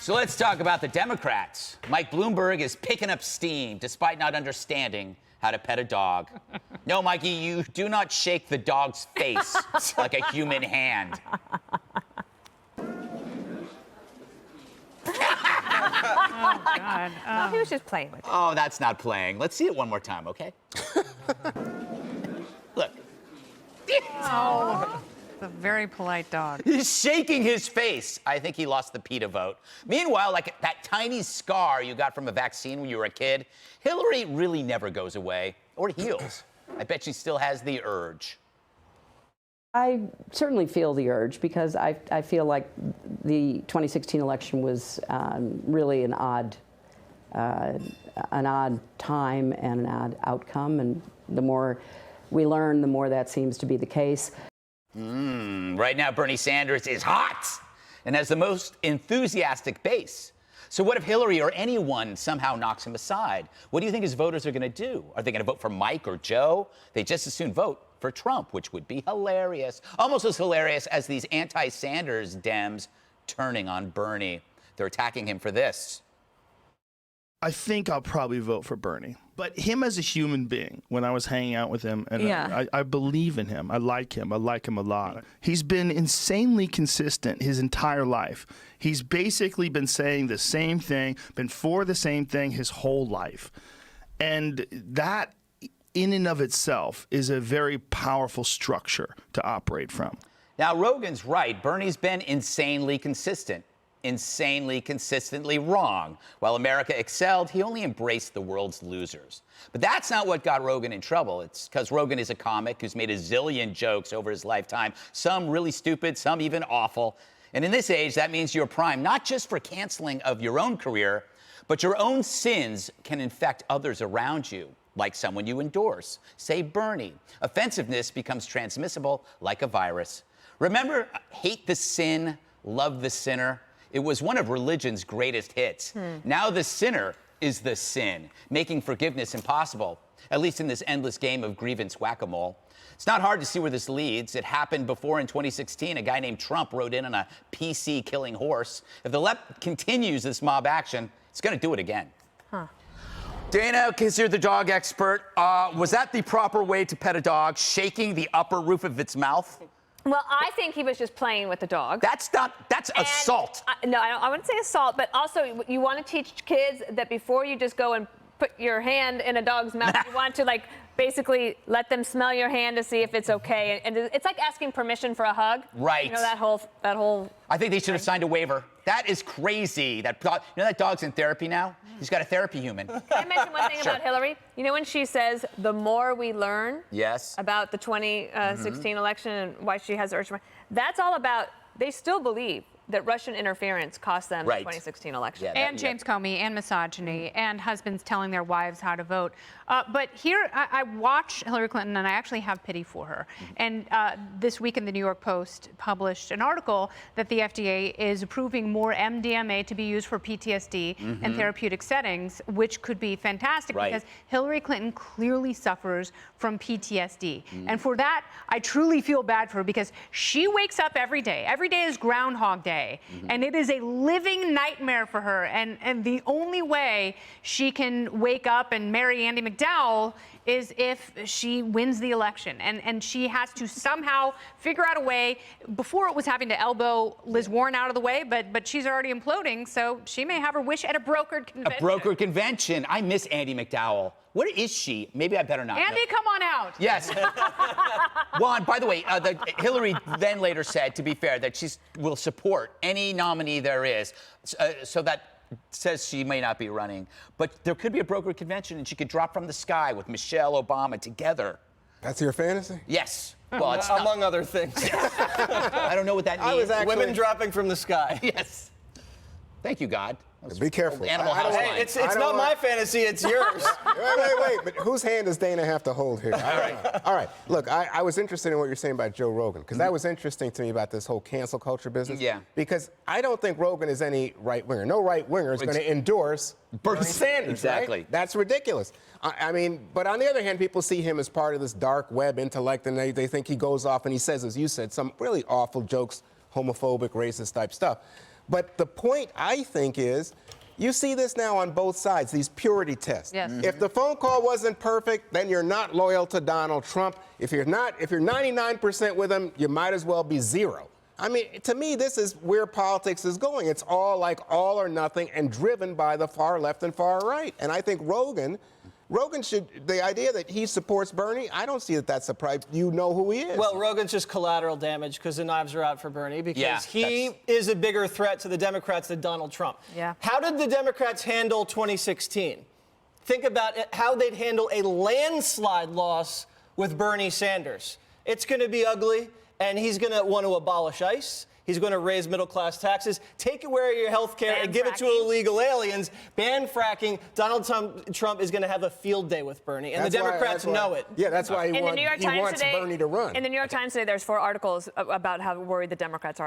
So let's talk about the Democrats. Mike Bloomberg is picking up steam despite not understanding how to pet a dog. No, Mikey, you do not shake the dog's face like a human hand. Oh, God. No, he was just playing with it. Oh, that's not playing. Let's see it one more time, okay? Look. Oh, it's a very polite dog. He's shaking his face. I think he lost the PETA vote. Meanwhile, like that tiny scar you got from a vaccine when you were a kid, Hillary really never goes away or heals. I bet she still has the urge. I certainly feel the urge because I feel like the 2016 election was really an odd time and an odd outcome, and the more we learn, the more that seems to be the case. Right now, Bernie Sanders is hot and has the most enthusiastic base. So what if Hillary or anyone somehow knocks him aside? What do you think his voters are going to do? Are they going to vote for Mike or Joe? They just as soon vote for Trump, which would be hilarious. Almost as hilarious as these anti-Sanders Dems turning on Bernie. They're attacking him for this. I think I'll probably vote for Bernie. But him as a human being, when I was hanging out with him, and Yeah. I believe in him. I like him. I like him a lot. He's been insanely consistent his entire life. He's basically been saying the same thing, been for the same thing his whole life. And that, in and of itself, is a very powerful structure to operate from. Now, Rogan's right. Bernie's been insanely consistent. Insanely consistently wrong. While America excelled, he only embraced the world's losers. But that's not what got Rogan in trouble. It's because Rogan is a comic who's made a zillion jokes over his lifetime, some really stupid, some even awful. And in this age, that means you're prime, not just for canceling of your own career, but your own sins can infect others around you, like someone you endorse. Say Bernie. Offensiveness becomes transmissible like a virus. Remember, hate the sin, love the sinner? It was one of religion's greatest hits. Now the sinner is the sin, making forgiveness impossible, at least in this endless game of grievance whack-a-mole. It's not hard to see where this leads. It happened before in 2016. A guy named Trump rode in on a PC killing horse. If the left continues this mob action, it's going to do it again. Dana, because you're the dog expert, was that the proper way to pet a dog, shaking the upper roof of its mouth? Well, I think he was just playing with the dog. That's assault. No, I wouldn't say assault, but also you want to teach kids that before you just go and put your hand in a dog's mouth, you want to basically let them smell your hand to see if it's okay. And it's like asking permission for a hug. Right. You know, that whole. I think they should have signed a waiver. That is crazy. That dog, that dog's in therapy now? He's got a therapy human. Can I mention one thing about Hillary? You know when she says, the more we learn about the 2016 election and why she has the urge, that's all about, they still believe that Russian interference cost them the 2016 election. Yeah, and James Comey and misogyny and husbands telling their wives how to vote. But here, I watch Hillary Clinton and I actually have pity for her. And this week in the New York Post published an article that the FDA is approving more MDMA to be used for PTSD in therapeutic settings, which could be fantastic because Hillary Clinton clearly suffers from PTSD. And for that, I truly feel bad for her because she wakes up every day. Every day is Groundhog Day. And it is a living nightmare for her. And the only way she can wake up and marry Andy McDowell is if she wins the election. And she has to somehow figure out a way. Before it was having to elbow Liz Warren out of the way, but she's already imploding, so she may have her wish at a brokered convention. A brokered convention. I miss Andy McDowell. Where is she? Maybe I better not. Andy, come on out. Yes. Juan, by the way, Hillary then later said, to be fair, that she will support any nominee there is. So that says she may not be running. But there could be a brokered convention and she could drop from the sky with Michelle Obama together. That's your fantasy? Yes. Well, it's among other things. I don't know what that means. Women dropping from the sky. Yes. Thank you, God. Be careful. Animal House line. It's not my fantasy, it's yours. Wait. But whose hand does Dana have to hold here? All right. Look, I was interested in what you're saying about Joe Rogan, because that was interesting to me about this whole cancel culture business. Yeah. Because I don't think Rogan is any right-winger. No right-winger is going to endorse Bernie Sanders. Exactly. Right? That's ridiculous. I mean, but on the other hand, people see him as part of this dark web intellect, and they think he goes off and he says, as you said, some really awful jokes, homophobic, racist type stuff. But the point, I think, is you see this now on both sides, these purity tests. Yes. If the phone call wasn't perfect, then you're not loyal to Donald Trump. If you're 99% with him, you might as well be 0. I mean, to me, this is where politics is going. It's all like all or nothing and driven by the far left and far right. And I think Rogan should, the idea that he supports Bernie, I don't see that that's a surprise. You know who he is. Well, Rogan's just collateral damage because the knives are out for Bernie because Yeah, he is a bigger threat to the Democrats than Donald Trump. Yeah. How did the Democrats handle 2016? Think about how they'd handle a landslide loss with Bernie Sanders. It's going to be ugly, and he's going to want to abolish ICE. He's going to raise middle-class taxes, take away your health care, and give it to illegal aliens, ban fracking. Donald Trump is going to have a field day with Bernie, and the Democrats know it. Yeah, that's why he wants Bernie to run. In In the New York Times today, there's 4 articles about how worried the Democrats are.